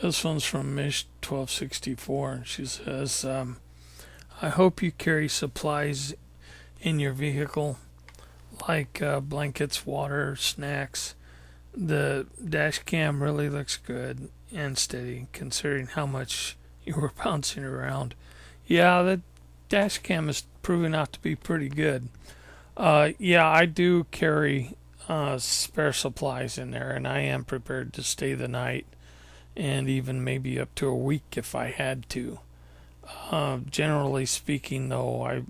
This one's from Mish 1264, and she says, I hope you carry supplies in your vehicle like blankets, water, snacks. The dash cam really looks good and steady considering how much you were bouncing around. Yeah, the dash cam is proving out to be pretty good. Yeah, I do carry spare supplies in there, and I am prepared to stay the night and even maybe up to a week if I had to. Generally speaking, though, I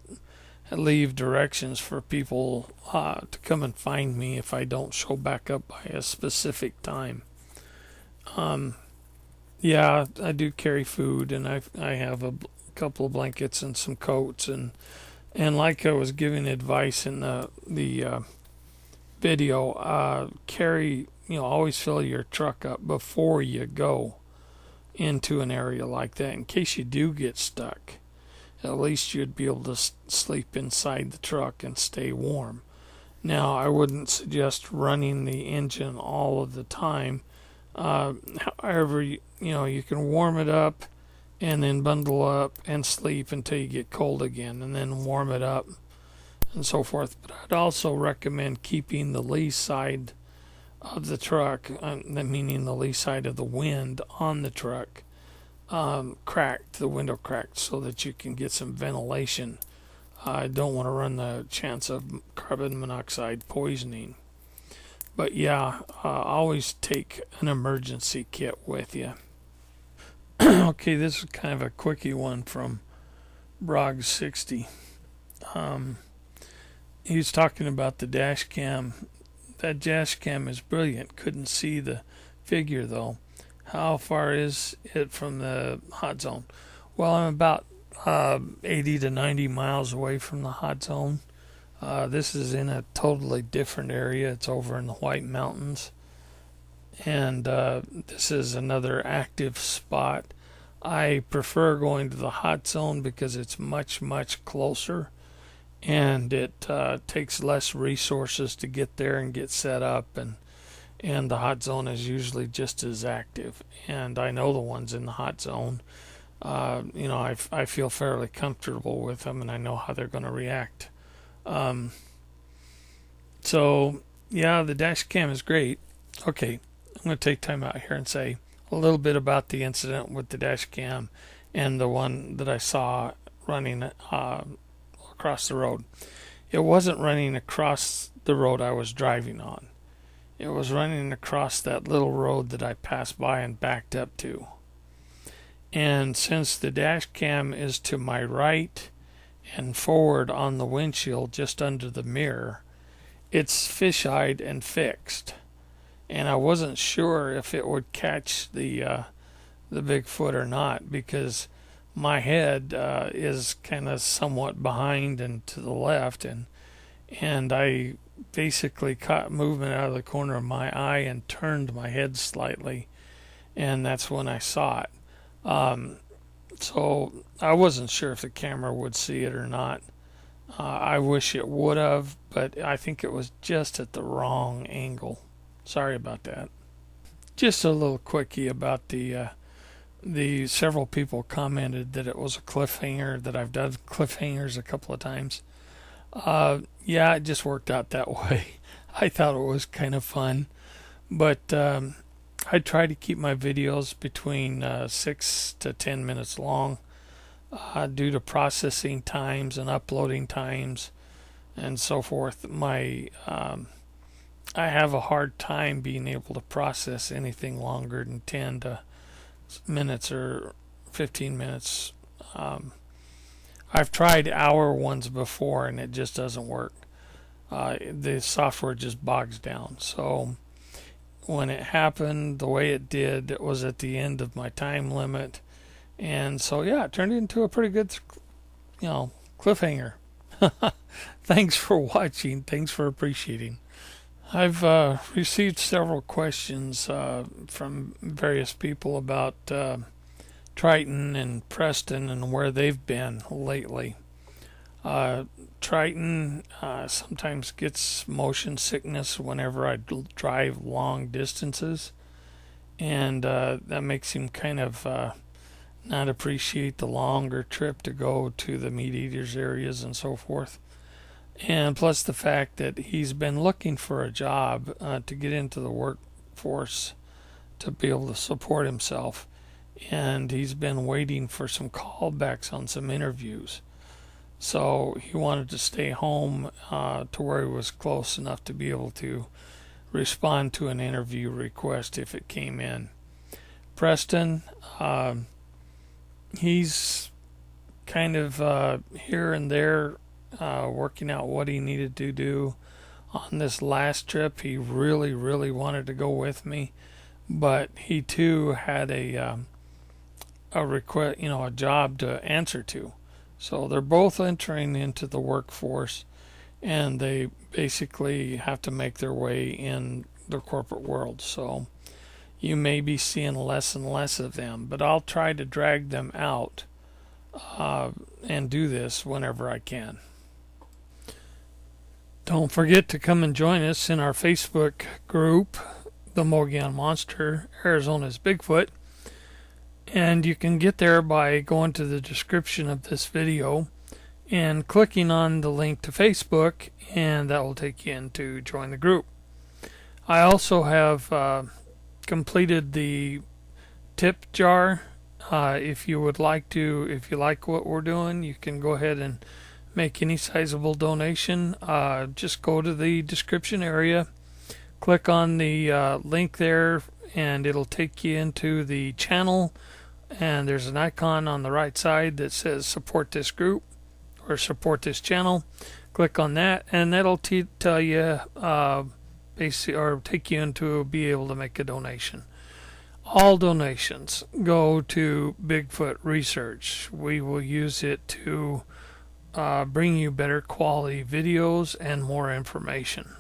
leave directions for people to come and find me if I don't show back up by a specific time. Um, yeah, I do carry food, and I have a couple of blankets and some coats, and like I was giving advice in the video, carry, always fill your truck up before you go into an area like that in case you do get stuck. At least you'd be able to sleep inside the truck and stay warm. Now, I wouldn't suggest running the engine all of the time. However, you can warm it up and then bundle up and sleep until you get cold again, and then warm it up and so forth. But I'd also recommend keeping the lee side of the truck, meaning the lee side of the wind on the truck, cracked, the window cracked, so that you can get some ventilation. I don't want to run the chance of carbon monoxide poisoning. But yeah, always take an emergency kit with you. Okay, this is kind of a quickie one from Brog60. Um, he was talking about the dash cam. That dash cam is brilliant. Couldn't see the figure though. How far is it from the hot zone? Well, I'm about 80 to 90 miles away from the hot zone. This is in a totally different area. It's over in the White Mountains. And this is another active spot. I prefer going to the hot zone because it's much, much closer. And it takes less resources to get there and get set up. And the hot zone is usually just as active. And I know the ones in the hot zone. I feel fairly comfortable with them, and I know how they're going to react. So, yeah, the dash cam is great. Okay, I'm going to take time out here and say a little bit about the incident with the dash cam and the one that I saw running across the road. It wasn't running across the road I was driving on. It was running across that little road that I passed by and backed up to. And since the dash cam is to my right and forward on the windshield just under the mirror, it's fish-eyed and fixed. And I wasn't sure if it would catch the Bigfoot or not, because my head is kind of somewhat behind and to the left, and I basically caught movement out of the corner of my eye and turned my head slightly, and that's when I saw it. So I wasn't sure if the camera would see it or not. I wish it would have, but I think it was just at the wrong angle. Sorry about that. Just a little quickie about the several people commented that it was a cliffhanger, that I've done cliffhangers a couple of times. Yeah, it just worked out that way. I thought it was kind of fun, but I try to keep my videos between 6 to 10 minutes long due to processing times and uploading times and so forth. I have a hard time being able to process anything longer than 10 to minutes or 15 minutes. I've tried hour ones before and it just doesn't work. The software just bogs down. So when it happened the way it did, it was at the end of my time limit. And so, yeah, it turned into a pretty good, cliffhanger. Thanks for watching. Thanks for appreciating. I've received several questions from various people about Triton and Preston and where they've been lately. Triton sometimes gets motion sickness whenever I drive long distances, and that makes him kind of not appreciate the longer trip to go to the meat eaters areas and so forth. And plus the fact that he's been looking for a job to get into the workforce to be able to support himself, and he's been waiting for some callbacks on some interviews. So he wanted to stay home to where he was close enough to be able to respond to an interview request if it came in. Preston, he's kind of here and there working out what he needed to do. On this last trip, he really wanted to go with me, but he too had a request, a job to answer to. So they're both entering into the workforce, and they basically have to make their way in the corporate world. So you may be seeing less and less of them, but I'll try to drag them out and do this whenever I can. Don't forget to come and join us in our Facebook group, The Mogollon Monster, Arizona's Bigfoot. And you can get there by going to the description of this video and clicking on the link to Facebook, and that will take you in to join the group. I also have completed the tip jar. If you like what we're doing, you can go ahead and make any sizable donation. Just go to the description area, click on the link there, and it'll take you into the channel, and there's an icon on the right side that says support this group or support this channel. Click on that, and that'll tell you or take you into be able to make a donation. All donations go to Bigfoot research. We will use it to bring you better quality videos and more information.